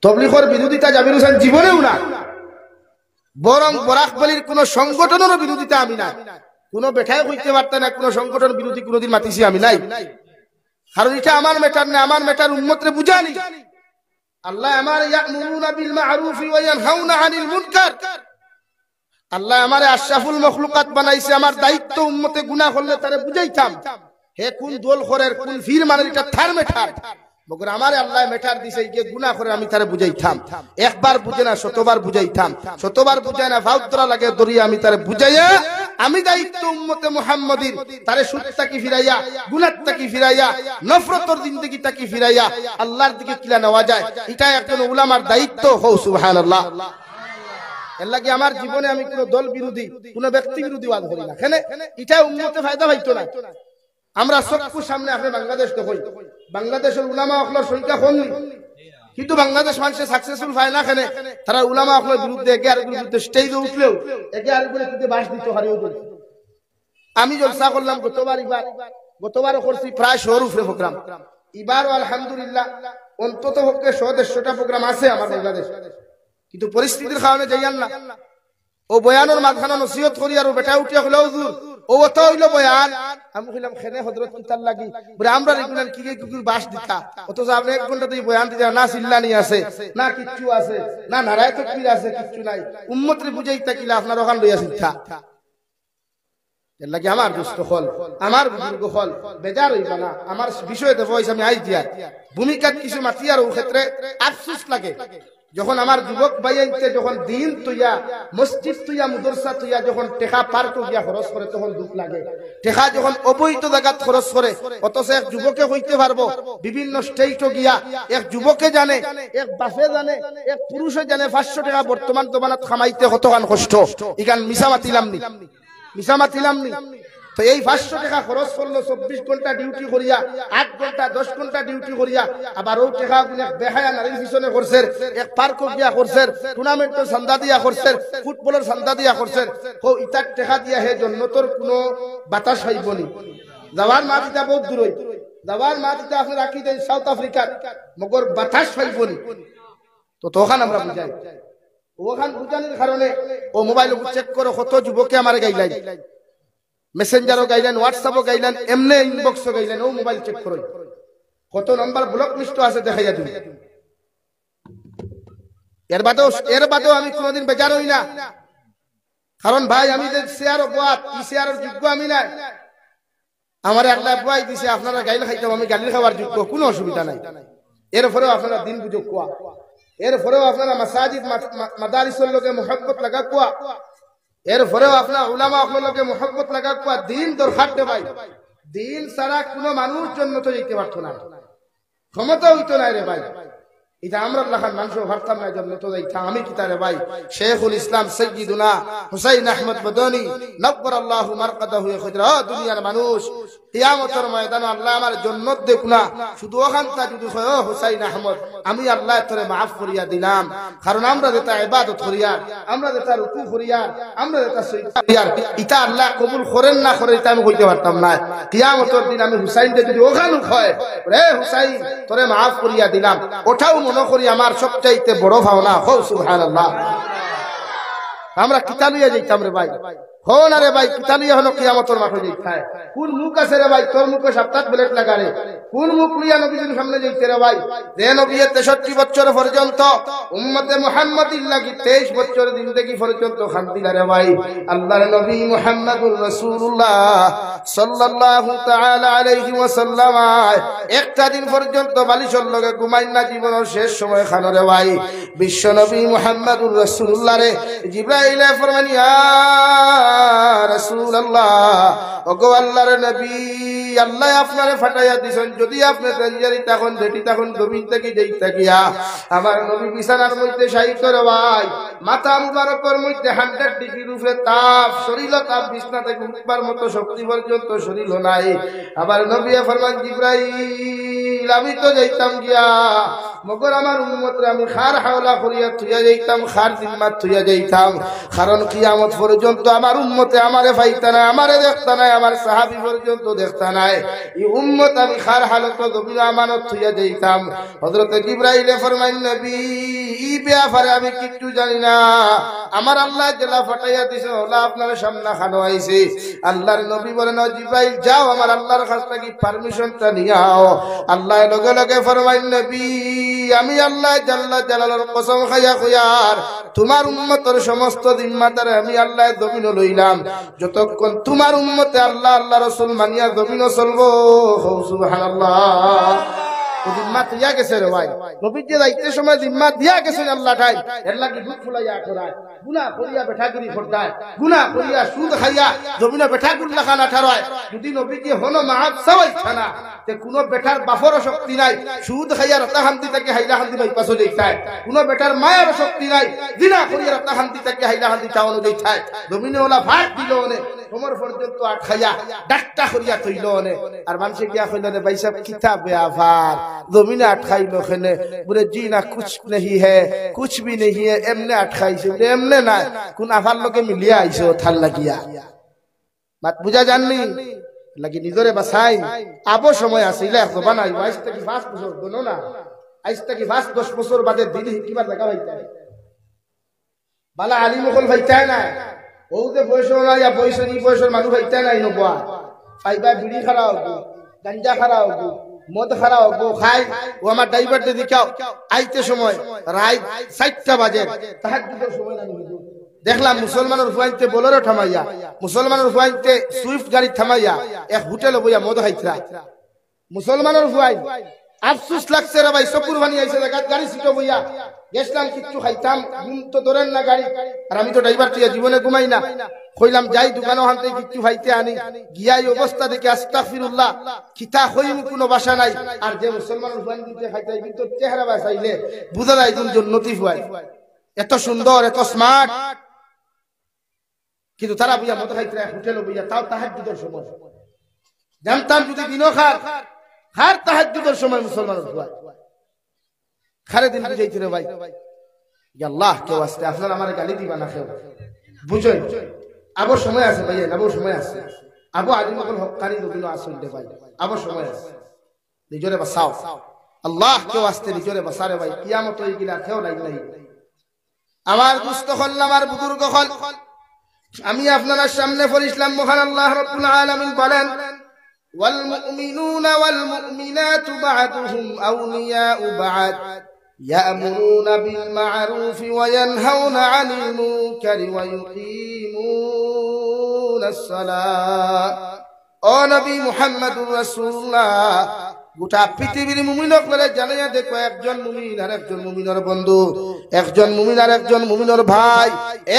তবলিগের বিরোধিতা জাবির হোসেন জীবনেও না, বরং বরাকবালির কোন সংগঠনেরও বিরোধিতা আমি না। কোন বেঠায় কইতে পারতে না কোন সংগঠন বিরোধী কোনদিন মাতিছি আমি নাই। কারণ এটা আমার ম্যাটার না, আমার ম্যাটার উম্মতরে বুঝানি। আল্লাহ আমার ইয়ামুরুনা বিল মা'রুফ ওয়া ইয়ানহাউনা আনিল মুনকার, আল্লাহ আমারে আশরাফুল মখলুকাত বানাইছে। আমার দায়িত্ব উম্মতে গুনাহ করলে তারে বুঝাইতাম হে কোন দল করের কোন ফির মানে এটা থার মেটার। মগর আমারে আল্লাহ মেটার দিছে যে গুনাহ করে আমি তারে বুঝাইতাম। একবার বুঝে না শতবার বুঝাইতাম, শতবার বুঝায় না ফাউতরা লাগে দরিয়া আমি তারে বুঝাইয়া আমি দায়িত্ব উম্মতে মুহাম্মাদির তারে সুদটা কি ফিরাইয়া গুনাহটা কি ফিরাইয়া নফরতর জিন্দেগিটা কি ফিরাইয়া আল্লাহর দিকে কিলা নেওয়া যায়, এটা একজন উলামার দায়িত্ব। হও সুবহানাল্লাহ। এর লাগি আমার জীবনে আমি কোন দল বিরোধী কোন ব্যক্তি বিরোধী ওয়াজ করি না। কেনে এটা উম্মতে ফায়দা হইতো না। আমরা চক্ষুর সামনে আপনি বাংলাদেশ দেখই, বাংলাদেশের উলামা হকলের সংখ্যা কম, কিন্তু বাংলাদেশ মানুষ সাকসেসফুল হয় না। কেনে তারা উলামা হকলের বিরুদ্ধে একে আরেকের বিরুদ্ধে স্টেজে উঠলেও একে আরেকের বিরুদ্ধে বাস দিতে হারিয়েও চলছে। আমি জলসা করলাম গতবারও করছি প্রায় 100 উপরে প্রোগ্রাম। এবারও আলহামদুলিল্লাহ অন্তত পক্ষে 100-150টা প্রোগ্রাম আছে আমার বাংলাদেশ। কিন্তু পরিস্থিতির কারণে যাইয়ান না। ও বয়ানের মাঝখানে নসিহত করি আর বেটা উঠিয়া হলো হুজুর ও অত হইল বয়ান। আমি কইলাম খেনে হযরত কিতার লাগি বলে আমরা রেগুলার কি কি বাস দিতা, অথচ আপনি 1 ঘন্টা দিয়ে বয়ান দিতে না চিল্লানি আছে না কিচ্ছু আছে না নারায় তাকবীর আছে, কিচ্ছু নাই। উম্মতরে বুঝাইতা কিলা আপনার ওখান লইয়া চিন্তা। এর লাগি আমার দোস্ত হল আমার বুজুর্গ হল বেজার হইবা না। আমার বিষয়ে দেখো আমি আইজ দিয়া ভূমিকাত কিছু মাতিয়ার ও ক্ষেত্রে আফসোস লাগে। যখন আমার যুবক ভাইয়াইতে যখন দিন তুইয়া মসজিদ তুইয়া মুদরসা তুইয়া যখন টেকা পার করিয়া খরচ করে তখন দুঃখ লাগে। টেকা যখন অবৈধ জায়গাত খরচ করে, অথচ এক যুবকে হইতে পারবো বিভিন্ন স্টেটে গিয়া এক যুবকে জানে, এক বাপে জানে, এক পুরুষে জানে 500 টাকা বর্তমান দোকানত খামাইতে কতখান কষ্ট। ইখান মিছা মাতিলাম নি, মিছা মাতিলাম নি। তো এই 500 টাকা খরচ করলো 24 ঘন্টা ডিউটি করিয়া 8 ঘন্টা 10 ঘন্টা ডিউটি করিয়া, আবার ও টাকা গুলা বেহায়া নারীর পিছনে করছে, এক পার্ক দিয়া করছে, টুর্নামেন্টের চান্দা দিয়া করছে, ফুটবলের চান্দা দিয়া করছে। ও ইটার টাকা দিয়া হে জন্নতর কোনো বাতাস হইবনি। যাওয়ার মাটিটা বহুত দূরই, যাওয়ার মাটিটা আপনি রাখি দেন সাউথ আফ্রিকার, মগর বাতাস হইবনি। তো তখন আমরা বুঝাই, ওখান বুঝানোর কারণে ও মোবাইল চেক করো কত যুবকে আমার গাইলাই, মেসেঞ্জারও গাইলেন, হোয়াটসঅ্যাপও গাইলেন, এমনি ইনবক্সও গাইলেন। ও মোবাইল চেক করো কত নাম্বার ব্লক লিস্ট আছে দেখাইয়া তুমি। এর বাদেও আমি কোনোদিন বেজার হই না। কারণ ভাই আমি যে শেয়ার বাত ই শেয়ারের যোগ্য আমি নাই। আমার একলা বুয়াই দিছে আপনারা গাইল খাইতাম, আমি গালির খাওয়ার যোগ্য, কোনো অসুবিধা নাই। এরপরেও আপনারা দিন বুঝো কোয়া, এরপরেও আপনারা মাসাজিদ মাদারিসের লোকে মোহাব্বত লাগা কোয়া, এরপরেও আপনার উলামা আপনাকে মোহাব্বত লাগা কোয়া। দিন দরকার দে ভাই, দিন ছাড়া কোনো মানুষ জন্য তো যেতে পারতো না, ক্ষমতা হইতো না রে ভাই। এটা আমরা লাখান মানুষ ভাবতাম না জন্য তো যাইতাম। আমি কি তারে ভাই শেখুল ইসলাম সাইয়্যিদুনা হুসাইন আহমদ মাদানী নব্বরাল্লাহু মারকাদাহু খুদরা দুনিয়ার মানুষ কিয়ামতের ময়দানে আল্লাহ আমার জান্নাত দেখ না, শুধু ওখানটা যদি হয় ও হুসাইন আহমদ আমি আল্লাহ তোরে maaf করিয়া দিলাম। কারণ আমরা যেটা ইবাদত করিয়া, আমরা যেটা রুকু করিয়া, আমরা যেটা সিজদা করিয়া, এটা আল্লাহ কবুল করেন না করে এটা আমি কইতে পারতাম না। কিয়ামতের দিন আমি হুসাইনকে যদি ওখানে হয় রে হুসাইন তোরে maaf করিয়া দিলাম, ওটাও মনে করি আমার সবচাইতে বড় ভাবনা। হো সুবহানাল্লাহ। আমরা কিতা লইয়া যাইতাম রে ভাই, হো না রে ভাই কিতা লইয়া হলো কিয়ামতের মাঠে যাইতায়। কোন মুখ আছে রে ভাই তোর মুখে 7 ব্লেড লাগারে, কোন মুখ লইয়া নবীজির সামনে যাইতে রে ভাই? যে নবী 63 বছর পর্যন্ত উম্মতে মুহাম্মাদির লাগি 23 বছর জিন্দেগি পর্যন্ত খান্দিলা রে ভাই। আল্লাহর নবী মুহাম্মদুর রাসূলুল্লাহ সাল্লাল্লাহু তাআলা আলাইহি ওয়াসাল্লাম একটা দিন পর্যন্ত বালিশের লগে ঘুমাইন না, জীবনের শেষ সময় খানো রে ভাই। বিশ্ব নবী মুহাম্মদুর রাসূলুল্লাহ রে জিবরাইল ফরমান ইয়া রাসূলুল্লাহ, ওগো আল্লাহর নবী আল্লাহ আপনারে ফাটাইয়া দিছেন, যদি আপনি তঞ্জারি তখন যেটি তখন জমিন থেকে যাইতা গিয়া আমার নবী বিছানার মধ্যে শায়িত রে ভাই, মাথা মুবারকের মধ্যে 100 ডিগ্রির উপরে তাপ, শরীর তাপ, বিছনা থেকে উঠবার মতো শক্তি পর্যন্ত শরীর নাই। আবার নবী ফরমান জিবরাইল আমি তো যাইতাম গিয়া, মগর আমার উম্মতরে আমি খার হাওলা করিয়া থুইয়া যাইতাম, খার জিম্মাত থুইয়া যাইতাম। কারণ কিয়ামত পর্যন্ত আমার উম্মতে আমারে পাইতা না, আমারে দেখতা নাই, আমার সাহাবী পর্যন্ত দেখতা নাই। নাই ই উম্মত আমি খার হালত জমিন আমানত থইয়া যাইতাম হযরত জিবরাইল ফরমাইন নবী ই ব্যাপারে আমি কিচ্ছু জানি না আমার আল্লাহ জেলা ফাটাইয়া দিছে ওলা আপনার সামনে খানো আইছে আল্লাহর নবী বলেন জিবরাইল যাও আমার আল্লাহর কাছ থেকে পারমিশনটা নিয়ে আও আল্লাহ লগে লগে ফরমাইন নবী আমি আল্লাহ জাল্লা জালালের কসম খাইয়া কইয়ার তোমার উম্মতের সমস্ত জিম্মাদার আমি আল্লাহ জমিন লইলাম যতক্ষণ তোমার উম্মতে আল্লাহ আল্লাহ রাসূল মানিয়া জমিন চলবো সুবহানাল্লাহ জিম্মা দিয়া গেছে রে ভাই নবী যে যাইতে সময় জিম্মা দিয়া গেছে আল্লাহ ঠাই এর লাগি দুধ ফুলাইয়া করায় গুনাহ করিয়া বেঠা করি ফরদায় গুনাহ করিয়া সুদ খাইয়া জমিনে বেঠা গুল্লা খানা ঠারয় যদি নবী কি হলো মাহাব সবাই খানা তে কোন বেটার বাফর শক্তি নাই সুদ খাইয়া রতা হান্তি থেকে হাইলা হান্তি বাই পাশে দেখায় কোন বেটার মায়ের শক্তি নাই জিনা করিয়া রতা হান্তি থেকে হাইলা হান্তি চাওনো দেখায় জমিনে ওলা ভাত দিলো নে তোমার পর্যন্ত আট খাইয়া ডাক্তা করিয়া থইলো নে আর মানুষে গিয়া কইলো নে ভাই সাহেব কিতাব বেআফার জমিনে আট খাইলো খেনে বলে জি না কুছ नहीं है कुछ भी नहीं है এমনে আট খাইছে বলে এমনে না কোন আফার লোকে মিলিয়া আইছো থাল লাগিয়া মাত বুঝা জাননি লাগি নিজরে বাসাই আবো সময় আছে ইলা জবান আই 22 থেকে 5 বছর দনো না আজ থেকে 10 বছর বাদে দিন কিবার লাগা হইতা বালা আলী মুখল হইতা না ও যে বয়স না ইয়া বয়স নি বয়সের মানুষ হইতা না ইনবা ফাইবা বিড়ি খারা হবো গাঞ্জা খারা হবো মদ খারা হবো খাই ও আমার ড্রাইভার দে দেখাও আইতে সময় রাত 7টা বাজে তাহাজ্জুদের সময় না হুজুর দেখলাম মুসলমানের ফুয়াইতে বোলেরো থামাইয়া মুসলমানের ফুয়াইতে সুইফট গাড়ি থামাইয়া এক হোটেলে বইয়া মদ খাইতরা মুসলমানের ফুয়াই আফসোস লাগছে রে ভাই সকুর বানি আইছে গাড়ি সিটো বইয়া গেছলাম কিচ্ছু খাইতাম ঘুম তো ধরেন না গাড়ি আর আমি তো ড্রাইভার তুই জীবনে ঘুমাই না কইলাম যাই দোকানে হানতে কিচ্ছু খাইতে আনি গিয়াই অবস্থা দেখে আস্তাগফিরুল্লাহ কিতা কইম কোনো বাসা নাই আর যে মুসলমানের ফুয়াই দিতে খাইতে কিন্তু চেহারা বাসাইলে বুঝা যায় কোন জন্নতি ফুয়াই এত সুন্দর এত স্মার্ট কিন্তু তারা বুঝা মদ খাইতে হোটেলে বুঝা তাও তাহাজ্জুদের সময় জানতাম যদি দিনও খার তাহাজ্জুদের সময় মুসলমান হয় খারে দিন বুঝাইতে রে ভাই আল্লাহ কে ওয়াস্তে আপনারা আমারে গালি দিবা না কেউ বুঝেন আবার সময় আছে ভাই আবার সময় আছে আবু আলিমুল হক্কানি দুদিনও আসুন দে ভাই আবার সময় আছে নিজরে বাঁচাও আল্লাহ কে ওয়াস্তে নিজরে বাঁচারে ভাই কিয়ামত হই গিলা কেউ নাই নাই আমার দুস্থ হল আমার বুজুর্গ হল আমি আপনাদের সামনে পড়িলাম মহান আল্লাহ রাব্বুল আলামিন বলেন ওয়াল মুমিনুনা ওয়াল মুমিনাতু বা'দুহুম আউলিয়াউ বা'দ ইয়া'মুরুনা বিল মা'রুফি ওয়া ইয়ানহাউনা 'আনিল মুনকারি ওয়া ইউকিমুনাস সালাত ও নবী মুহাম্মদুর রাসূলুল্লাহ গোটা পৃথিবীর মুমিনক বলে জানাইয়া দেখো একজন মুমিন আর একজন মুমিনের বন্ধু একজন মুমিন আর একজন মুমিনের ভাই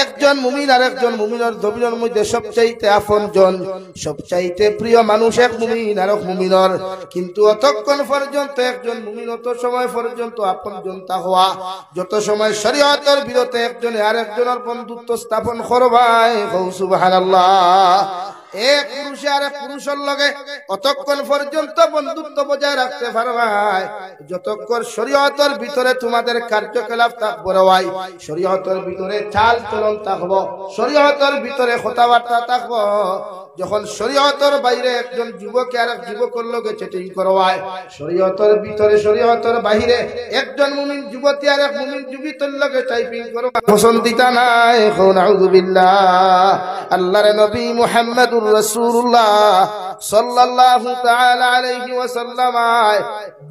একজন মুমিন আর একজন মুমিনের জমিনের মধ্যে সবচাইতে আপনজন সবচাইতে প্রিয় মানুষ এক মুমিন আর এক মুমিনের কিন্তু অতক্ষণ পর্যন্ত একজন মুমিন অত সময় পর্যন্ত আপনজন তা হওয়া যত সময় শরীয়তের বিরুদ্ধে একজনে আর একজনের বন্ধুত্ব স্থাপন করবাই সুবহানাল্লাহ এক পুরুষে আর এক পুরুষের লগে অতক্ষণ পর্যন্ত বন্ধুত্ব বজায় রাখতে পারবাই যতক্ষণ শরীয়তের ভিতরে তোমাদের কার্যকলাপ থাকবে ভাই শরীয়তের ভিতরে চাল চলন থাকবো শরীয়তের ভিতরে কথাবার্তা থাকবো যখন শরীয়তের বাইরে একজন যুবক আর এক যুবকের লগে চেটিং করবায় শরীয়তের ভিতরে শরীয়তের বাইরে একজন মুমিন যুবতী আর এক মুমিন যুবতীর লগে টাইপিং করবা পছন্দিতা নাই নাউযু বিল্লাহ আল্লাহর নবী মুহাম্মদুর রাসূলুল্লাহ সাল্লাল্লাহু তাআলা আলাইহি ওয়াসাল্লাম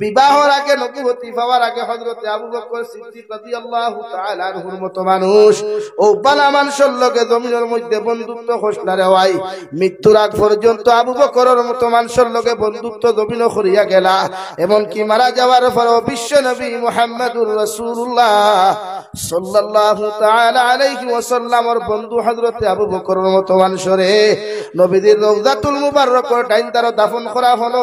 বিবাহের আগে নবুয়তি পাওয়ার আগে হযরত আবু বকর সিদ্দিক রাদিয়াল্লাহু তাআলা আনহুর মতো মানুষ ও বালা মানুষের লগে জমিনের মধ্যে বন্ধুত্ব খোসলা রে ভাই মৃত্যুর আগ পর্যন্ত আবু বকরের মতো মানুষের লগে বন্ধুত্ব জমিন করিয়া গেলা এমন কি মারা যাওয়ার পর বিশ্ব নবী মুহাম্মদুর রাসূলুল্লাহ সাল্লাল্লাহু তাআলা আলাইহি ওয়াসাল্লামের বন্ধু হযরত আবু বকরের মতো মানুষরে নবীদের রওজাতুল মুবাররক ডাইন দ্বারা দাফন করা হলো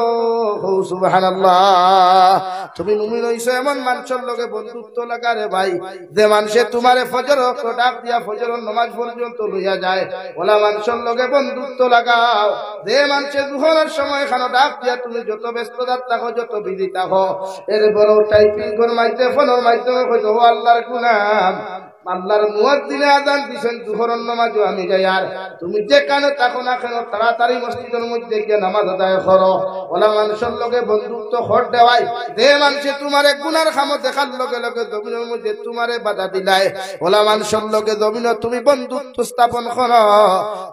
সুবহানাল্লাহ তুমি মুমিন হইছো এমন মানুষের লগে বন্ধুত্ব লাগা রে ভাই যে মানুষে তোমারে ফজর ডাক দিয়া ফজরের নামাজ পর্যন্ত লইয়া যায় ওলা মানুষের লগে বন্ধুত্ব লাগাও যে মানুষে দুহরের সময় খানো ডাক দিয়া তুমি যত ব্যস্ততা থাকো যত বিজি থাকো এর বড় টাইপিং কর মাইতে ফোনের মাধ্যমে কইতো ও আল্লাহর গুলাম আল্লাহর মুয়াজ্জিনে আযান দিছেন জোহরের নামাজও আমি যাই আর তুমি যেখানে থাকো না কেন তাড়াতাড়ি মসজিদের মধ্যে গিয়ে নামাজ আদায় করো ওলা মানুষের লগে বন্ধুত্ব হট দেওয়াই যে মানুষে তোমারে গুনার খামো দেখার লগে লগে জমিনের মধ্যে তোমারে বাধা দিলাই ওলা মানুষের লগে জমিন তুমি বন্ধুত্ব স্থাপন করো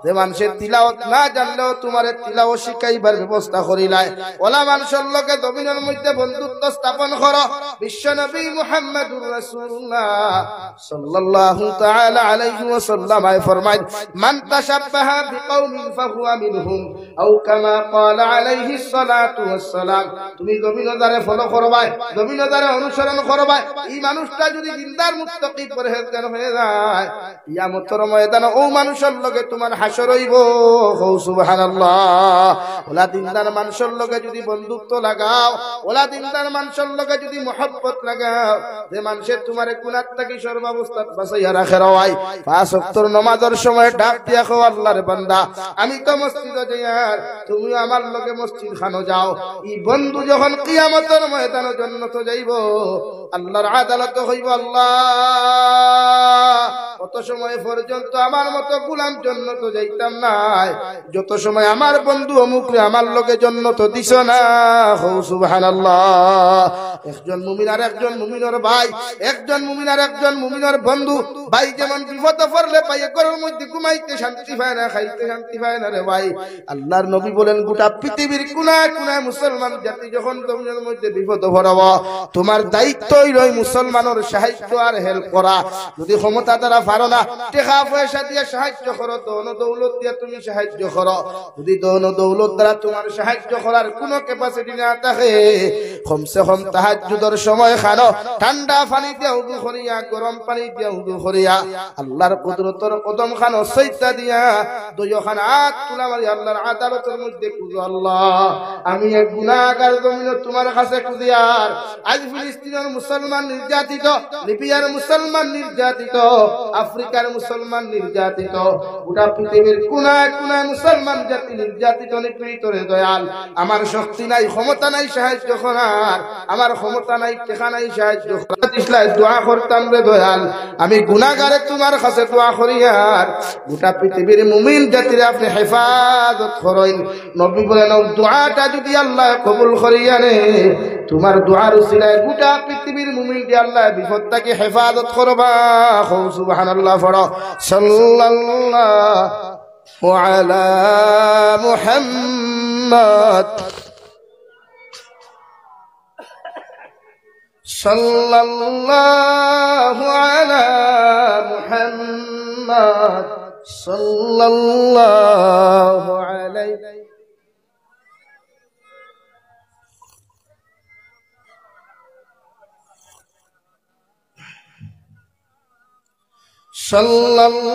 যে মানুষের তিলাওয়াত না জানলেও তোমারে তিলাওয়াত শিখাইবার ব্যবস্থা করিলাই ওলা মানুষের লগে জমিনের মধ্যে বন্ধুত্ব স্থাপন করো বিশ্বনবী মুহাম্মদুর রাসূলুল্লাহ সাল্লাল্লাহু তাআলা আলাইহি ওয়াসাল্লাম ফরমায় মান তাশাব্বাহা বিকাউমিন ফাহুয়া মিনহুম আও কামা ক্বালা আলাইহিস সালাতু ওয়াস সালাম তুমি জমিনদারে ফলো করবা জমিনদারে অনুসরণ করবা এই মানুষটা যদি দিনদার মুত্তাকি পরহেজগার হয়ে যায় কিয়ামতের ময়দানে ও মানুষের লগে তোমার হাসর হইব সুবহানাল্লাহ ওলা দিনদার মানুষের লগে যদি বন্ধুত্ব লাগাও ওলা দিনদার মানুষের লগে যদি মহব্বত লাগাও যে মানুষের তোমারে গুনাহ থেকে সর্বাবস্থা বাঁচাইয়া রাখে রাই পাঁচ ওয়াক্তের নামাজের সময় ডাক দিয়া কও আল্লাহর বান্দা আমি তো মসজিদে যাই আর তুমি আমার লগে মসজিদ খানো যাও এই বন্ধু যখন কিয়ামতের ময়দানে জান্নাত যাইব আল্লাহর আদালত হইব আল্লাহ কত সময় পর্যন্ত আমার মতো গোলাম জান্নাত যাইতাম না যত সময় আমার বন্ধু অমুকরে আমার লগে জান্নাত দিছ না সুবহানাল্লাহ একজন মুমিন আর একজন মুমিনের ভাই একজন মুমিন আর একজন মুমিনের বন্ধু ভাই যেমন বিপদে পড়লে পায়ে ঘরের মধ্যে ঘুমাইতে শান্তি পায় না খাইতে শান্তি পায় না রে ভাই আল্লাহর নবী বলেন গোটা পৃথিবীর কোনায় কোনায় মুসলমান জাতি যখন জমিনের মধ্যে বিপদে পড়ব তোমার দায়িত্বই রই মুসলমানের সাহায্য আর হেল্প করা যদি ক্ষমতা দ্বারা পারো না টাকা পয়সা দিয়ে সাহায্য করো দৌন দৌলত দিয়ে তুমি সাহায্য করো যদি দৌন দৌলত দ্বারা তোমার সাহায্য করার কোনো ক্যাপাসিটি না থাকে কমসে কম তাহাজ্জুদের সময় খানো ঠান্ডা পানি দিয়ে উযু করিয়া গরম পানি দিয়ে উযু করিয়া আল্লাহর কুদরতের কদম খানো সজদা দিয়া দুইখান হাত তুলা মারি আল্লাহর আদালতের মধ্যে কুজো আল্লাহ আমি এক গুনাহগার জমিনে তোমার কাছে কুজিয়ার আজ ফিলিস্তিনের মুসলমান নির্যাতিত লিবিয়ার মুসলমান নির্যাতিত আফ্রিকার মুসলমান নির্যাতিত গোটা পৃথিবীর কোনায় কোনায় মুসলমান জাতি নির্যাতিত নিপীড়িত রে দয়াল আমার শক্তি নাই ক্ষমতা নাই সাহায্য করার আমার ক্ষমতা নাই টাকা নাই সাহায্য করার ইসলাম দোয়া করতাম রে দয়াল আমি গুনাহগারে তোমার কাছে দোয়া করি আর গোটা পৃথিবীর মুমিন জাতির আপনি হেফাজত করেন নবী বলেন দোয়াটা যদি আল্লাহ কবুল করিয়া নে তোমার দোয়ার উসিলায় গোটা পৃথিবীর মুমিনকে আল্লাহ বিপদ থেকে হেফাজত করবা সুবহানাল্লাহ পড়ো সাল্লাল্লাহু আলা মুহাম্মদ সাল্লাল্লাহু আলা মুহাম্মদ সাল্লাল্লাহু আলাইহি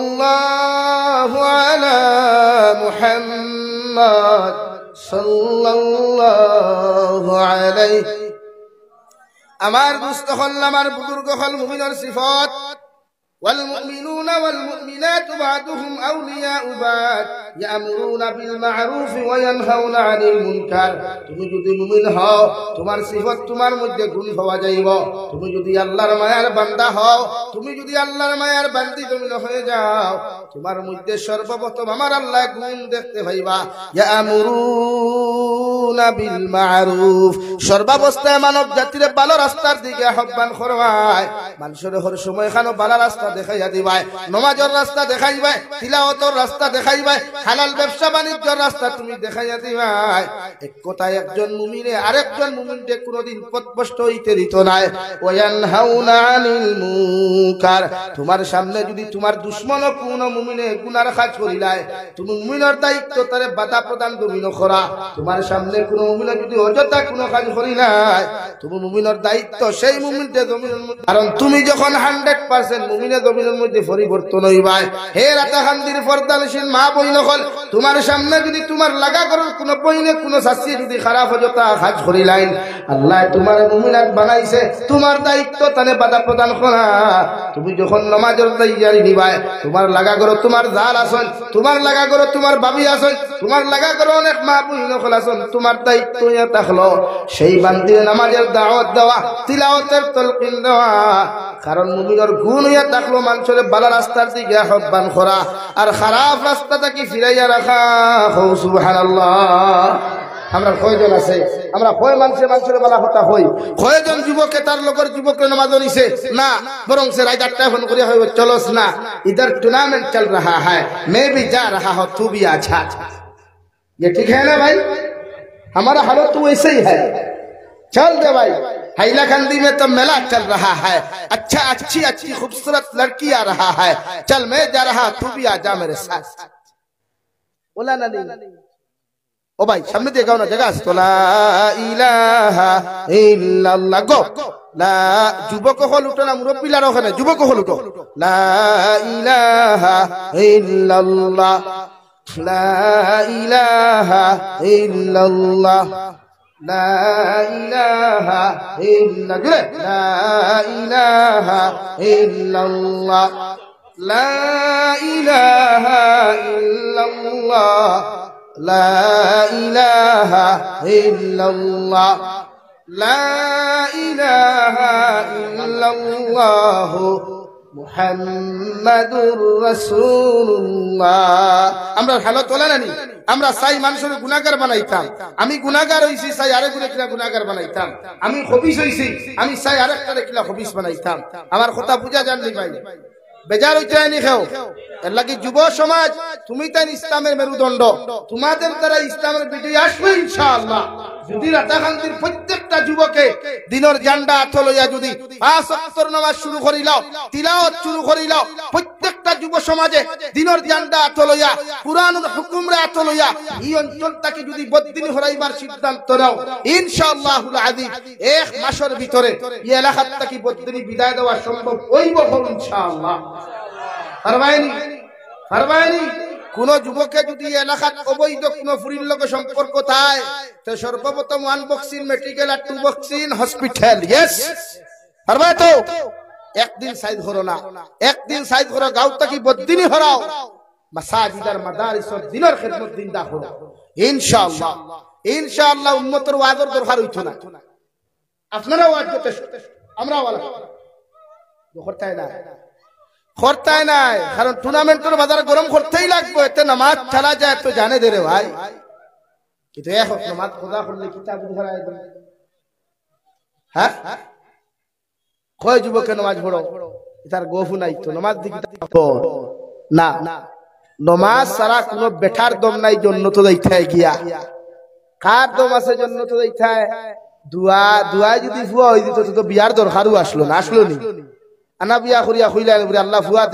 সাল্লাল্লাহু আলা মুহাম্মদ সাল্লাল্লাহু আলাইহি আমার দুস্থ হল আমার বুজুর্গ হল মুমিনের সিফাত والمؤمنون والمؤمنات بعضهم أولياء بعض يأمرون بالمعروف وينهون عن المنكر তুমি যদি মুমিন হও তোমার সিফাত তোমার মধ্যে গুণ পাওয়া যাইব তুমি যদি আল্লাহর মায়ার বান্দা হও তুমি যদি আল্লাহর মায়ার বান্দি তুমি হয়ে যাও তোমার মধ্যে সর্বপ্রথম আমার আল্লাহ গুণ দেখতে পাইবা ইয়ামুরুনা বিল মারুফ সর্বাবস্থায় মানব জাতির ভালো রাস্তার দিকে আহ্বান করবায় মানুষের হর সময় খানো ভালো রাস্তা দেখাইয়া দিবাই নামাজের রাস্তা দেখাইবাই তিলাওয়াতের রাস্তা দেখাইবাই হালাল ব্যবসা বাণিজ্যের রাস্তা তুমি দেখাইয়া দিবাই এক কথায় একজন মুমিনে আরেকজন মুমিনকে কোনোদিন পথভ্রষ্ট হইতে দিত না ওয়ায়ানহাউনা আনিল মুনকার তোমার সামনে যদি তোমার দুশমন কোন মুমিনে গুনার কাজ করিলাই তুমি মুমিনের দায়িত্ব তারে বাধা প্রদান তুমি নকরা তোমার সামনে কোন মুমিনে যদি অযথা কোন কাজ করিলাই তুমি মুমিনের দায়িত্ব সেই মুমিনকে জমিনের মধ্যে কারণ তুমি যখন 100% মুমিনে জমিনের মধ্যে পরিবর্তন হইবাই হে রাতাখান্দির পর্দানশীল মা বইন হল তোমার সামনে যদি তোমার লাগা করার কোন বইনে কোন শাস্তি যদি খারাপ অযথা কাজ করিলাই আল্লাহ তোমার মুমিনাত বানাইছে তোমার দায়িত্ব তানে বাধা প্রদান করা তুমি যখন নামাজের তৈয়ারি নিবাই তোমার লাগা করো তোমার জাল আসন, তোমার লাগা করো তোমার বাবি আসন, তোমার লাগা করো অনেক মা বুঝল আসন, তোমার দায়িত্ব থাকলো সেই বান্দির নামাজের দাওয়াত দেওয়া, তিলাওয়াতের তালকিন দেওয়া। কারণ মুমিনের গুণ হইয়া থাকলো মানুষের ভালো রাস্তার দিকে আহ্বান করা আর খারাপ রাস্তা থেকে ফিরাইয়া রাখা। সুবহানাল্লাহ। আমরা কয়জন আছে, আমরা কয় মানুষের বলা কথা হই, কয়জন যুবকে তার লোকের যুবকে নামাজ নিছে না, বরং সে রাত 8টায় ফোন করিয়া হইব চলোস না, ইধর टूर्नामेंट चल रहा है, मैं भी जा रहा हूं, तू भी अच्छा। ये ठीक है ना भाई? हमारा हालत तो वैसे ही है। चल दे भाई, हैलाकंदी में तो मेला चल रहा है, अच्छा अच्छी अच्छी खूबसूरत लड़की आ रहा है, चल मैं जा रहा, तू भी आ जा मेरे साथ। बोला ना नहीं? ও ভাই সামনে দিয়ে গাও না, জায়গা আছে তো। লা ইলাহা ইল্লাল্লাহ গো। লা যুবক হল উঠো না, মুরব্বিলার ওখানে যুবক হল উঠো। লা ইলাহা ইল্লাল্লাহ, লা ইলাহা ইল্লাল্লাহ, লা ইলাহা ইল্লাল্লাহ, লা ইলাহা ইল্লাল্লাহ, লা ইলাহা ইল্লাল্লাহ, লা ইলাহা ইল্লাল্লাহ, লা ইলাহা ইল্লাল্লাহ, মুহাম্মাদুর রাসূলুল্লাহ। আমরা ভালো তোলা নানি, আমরা চাই মানুষের গুনাহগার বানাইতাম, আমি গুনাহগার হইছি চাই আরেকজনে কিলা গুনাহগার বানাইতাম, আমি খবিস হইছি আমি চাই আরেকটারে কিলা খবিস বানাইতাম। আমার কথা বুঝা জানলি ভাই? বেজার হইতে আনি খেও এর লাগি যুব সমাজ তুমি তাই ইসলামের মেরুদণ্ড, তোমাদের দ্বারা ইসলামের বিজয় আসবে ইনশাআল্লাহ। যদি রাতাকান্দির প্রত্যেকটা যুবকে দিনের জান্ডা হাতে লইয়া যদি 5 ওয়াক্তের নামাজ শুরু করিলাও, তিলাওয়াত শুরু করিলাও, প্রত্যেকটা যুব সমাজে দিনের জান্ডা হাতে লইয়া কুরআনের হুকুমরে হাতে লইয়া এই অঞ্চলটাকে যদি বদদিন হরাইবার সিদ্ধান্ত নাও, ইনশাআল্লাহুল আযীম 1 মাসের ভিতরে এই এলাকাটাকে বদদিনী বিদায় দেওয়া সম্ভব হইব ইনশাআল্লাহ। পারবাইনি কোন যুবকে যদি এলাকাত অবৈধ কোন ফুরির লোকের সম্পর্ক থাকে তো সর্বপ্রথম 1 বক্সিং মেডিকেল আর 2 বক্সিং হসপিটাল। ইয়েস পারবা তো? একদিন সাইদ করো না, একদিন সাইদ করো, গাঁওটা কি বদদিনী হরাও, মাসাজিদ আর মাদারিস দিনের খিদমত দিনদা করো ইনশাআল্লাহ। ইনশাআল্লাহ উম্মতের ওয়াজের দরকার হইতো না, আপনারা ওয়াজ যথেষ্ট, আমরা ওয়ালা করতাই না, করতাই নাই। কারণ টুর্নামেন্টের বাজার গরম করতেই লাগবে, এতে নামাজ চালা যায় তো জানে দে রে ভাই। কিন্তু এখন নামাজ খোদা করলে কিতাব ধরায় দেবে। হ্যাঁ কয় যুবকে নামাজ পড়ো, তার গফু নাই তো নামাজ দিকে না, নামাজ সারা কোন বেঠার দম নাই জন্নত যাইতে গিয়া। কার দম আছে জন্নত যাইতে? দুয়া দুয়ায় যদি ফুয়া হয়ে দিত তো বিয়ার দরকারও আসলো না, আসলো নি? আনা বিয়া করিয়া কইলেন আল্লাহ ফুয়া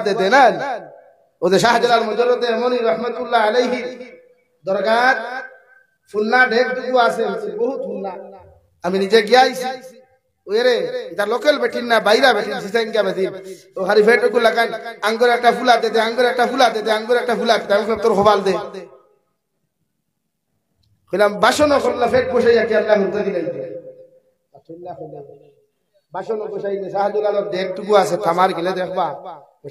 দে দে না। ওদের শাহজালাল মুজাররদ এমনি রহমাতুল্লাহ আলাইহি দরগাত ফুন্না ঢেক টুকু আছে, বহুত ফুন্না। আমি নিজে গিয়াইছি ওরে, এটা লোকাল বেটিন না, বাইরা বেটিন সিসাঙ্গা বেটিন। ও খালি ফেটকু লাগান আঙ্গুর একটা ফুলা দে, আঙ্গুর একটা ফুলা দে, আঙ্গুর একটা ফুলা দে, আমি তোর খোবাল দে। কইলাম বাসনও করলা ফেট বসাইয়া কি আল্লাহ হুদা দিলাই বাসনও বসাইলে শাহজালালের ঢেকটুকু আছে, থামার গেলে দেখবা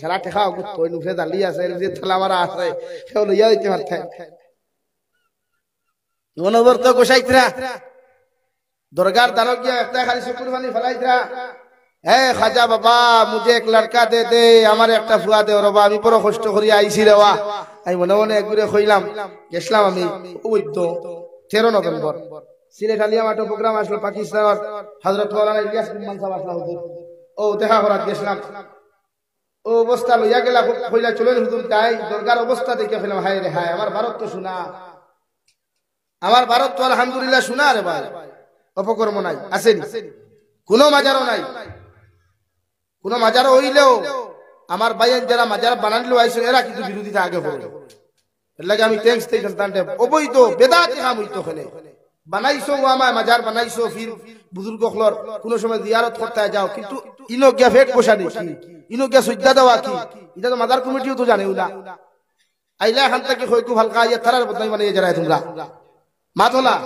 সারা ঠেকা ওই নুফে দালি আছে, থালা মারা আছে, কেউ লইয়া দিতে পারতেন। মনোবর তো গোসাইতরা দরগার দারক গিয়া একটা খালি শুকুর বানি ফেলাইতরা, হে খাজা বাবা মুঝে এক লড়কা দে দে, আমার একটা ফুয়া দে রবা, আমি বড় কষ্ট করিয়া আইছি রেওয়া। আমি মনে মনে একগুড়ে কইলাম, গেছিলাম আমি ওই তো 13 নভেম্বর সিলেট আলিয়া মাঠে প্রোগ্রাম আসলো, পাকিস্তানের হযরত মাওলানা ইলিয়াস বিন সাহেব আসলা হুজুর, ও দেখা করার গেছিলাম। ও অবস্থা লইয়া গেলা কইলা চলেন হুজুর তাই দরগার অবস্থা দেখে ফেলাম, হায় রে হায়, আমার ভারত তো শোনা, আমার ভারত তো আলহামদুলিল্লাহ শোনা রে ভাই। অপকর্ম নাই, আসেনি কোনো মাজারও নাই, কোনো মাজারও হইলেও আমার ভাইয়ের যারা মাজার বানাইলো আইসো এরা কিন্তু বিরোধিতা আগে পড়ে। এর লাগে আমি থ্যাঙ্কস দেই সন্তানতে, অবৈধ বেদাতি কাম হইতো ওখানে বানাইছো, আমায় মাজার বানাইছো, ফির বুজুর্গ হলর কোন সময় জিয়ারত করতে যাও, কিন্তু ইনো গিয়া ফেট বসা দেখি, ইনো গিয়া সুজদা দেওয়া কি, এটা তো মাজার কমিটিও তো জানেও না। আইলা এখান থেকে হয়তো হালকা ইয়া তারার বদনাই বানিয়ে যারা তোমরা মাতলা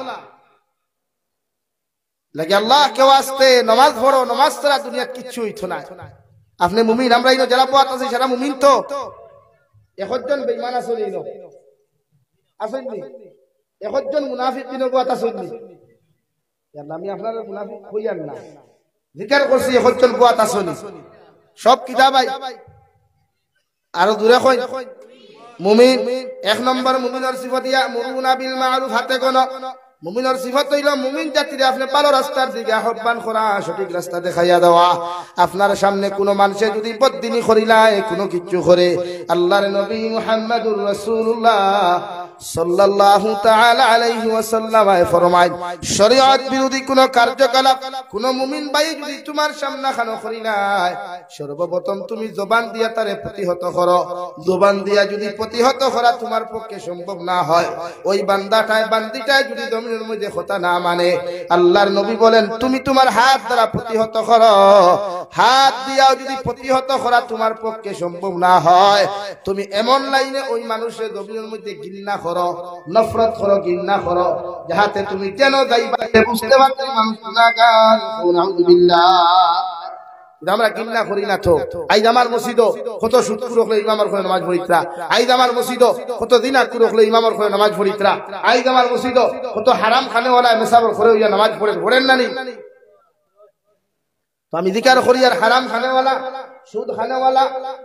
লাগে আল্লাহ কে ওয়াস্তে নামাজ পড়ো, নামাজ ছাড়া দুনিয়া কিচ্ছু হইতো না। আপনি মুমিন, আমরা ইনো যারা পোয়াত আছি সারা মুমিন তো। একজন বেঈমান আছে ইনো, আছেন নি? একজন মুনাফিক ইনো পোয়াত আছে নি? আমি আপনার মুনাফিক কইয়ান না, জিকির করছি একজন পোয়াত আছে নি? সব কিতাবাই আরো দূরে কই মুমিন। এক নম্বর মুমিনের সিফত ইয়ামুরুনা বিল মারুফ, হাতে কোন মুমিনের সিফত হইল মুমিন জাতিরে আপনি ভালো রাস্তার দিকে আহ্বান করা, সঠিক রাস্তা দেখাইয়া দেওয়া। আপনার সামনে কোনো মানুষে যদি বদদিনী করিলায়, কোনো কিচ্ছু করে, আল্লাহর নবী মুহাম্মদুর রাসূলুল্লাহ সাল্লাল্লাহু তাআলা আলাইহি ওয়াসাল্লাম ফরমায়, শরীয়ত বিরোধী কোন কার্যকলাপ কোন মুমিন ভাই যদি তোমার সামনে খানো করিলায়, সর্বপ্রথম তুমি জবান দিয়া তারে প্রতিহত করো। জবান দিয়া যদি প্রতিহত করা তোমার পক্ষে সম্ভব না হয়, ওই বান্দাটায় বান্দিটায় যদি জমিনের মধ্যে কথা না মানে, আল্লাহর নবী বলেন তুমি তোমার হাত দ্বারা প্রতিহত করো। হাত দিয়াও যদি প্রতিহত করা তোমার পক্ষে সম্ভব না হয়, তুমি এমন লাইনে ওই মানুষের জমিনের মধ্যে ঘৃণা করো, নফরত করো, ঘৃণা করো, যাহাতে তুমি কেন যাইবা বুঝতে পারতে মানুষ গুনাহগার। নাউযুবিল্লাহ। আমরা ঘৃণা করি না তো। আইজ আমার মসজিদ কত সুদখোর হলে ইমামের ঘরে নামাজ পড়িতরা, আইজ আমার মসজিদ কত দিনারখোর হলে ইমামের ঘরে নামাজ পড়িতরা, আইজ আমার মসজিদ কত হারাম খানেওয়ালা মেসাবের ঘরে হইয়া নামাজ পড়েন না নি? তো আমি জিকির করি আর হারাম খানেওয়ালা, সুদ খানেওয়ালা,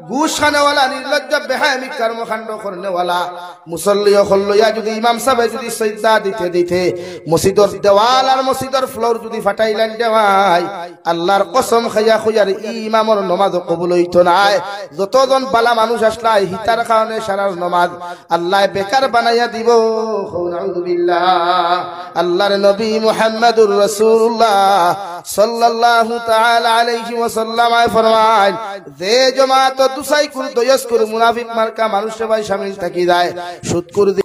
ঘুষ খানেওয়ালা, নির্লজ্জ বেহায়ামি কর্মকাণ্ড করনেওয়ালা মুসল্লি হল্লইয়া যদি ইমাম সাহেব যদি সিজদা দিতে দিতে মসজিদের দেওয়াল আর মসজিদের ফ্লোর যদি ফাটাইলেন দেওয়াই, আল্লাহর কসম খাইয়া খুইয়ার ইমামর নামাজ কবুল হইতো না। যতজন বালা মানুষ আসলাই হিতার কারণে সারার নামাজ আল্লাহ বেকার বানাইয়া দিব। নাউযুবিল্লাহ। আল্লাহর নবী মুহাম্মদুর রাসূলুল্লাহ সাল্লাল্লাহু তাআলা আলাইহি ওয়াসাল্লাম ফরমায়, যে জামাত দুসাই কুর দয়স কুর মুনাফিক মার্কা মানুষে ভাই শামিল থাকি যায়, সুদ কুর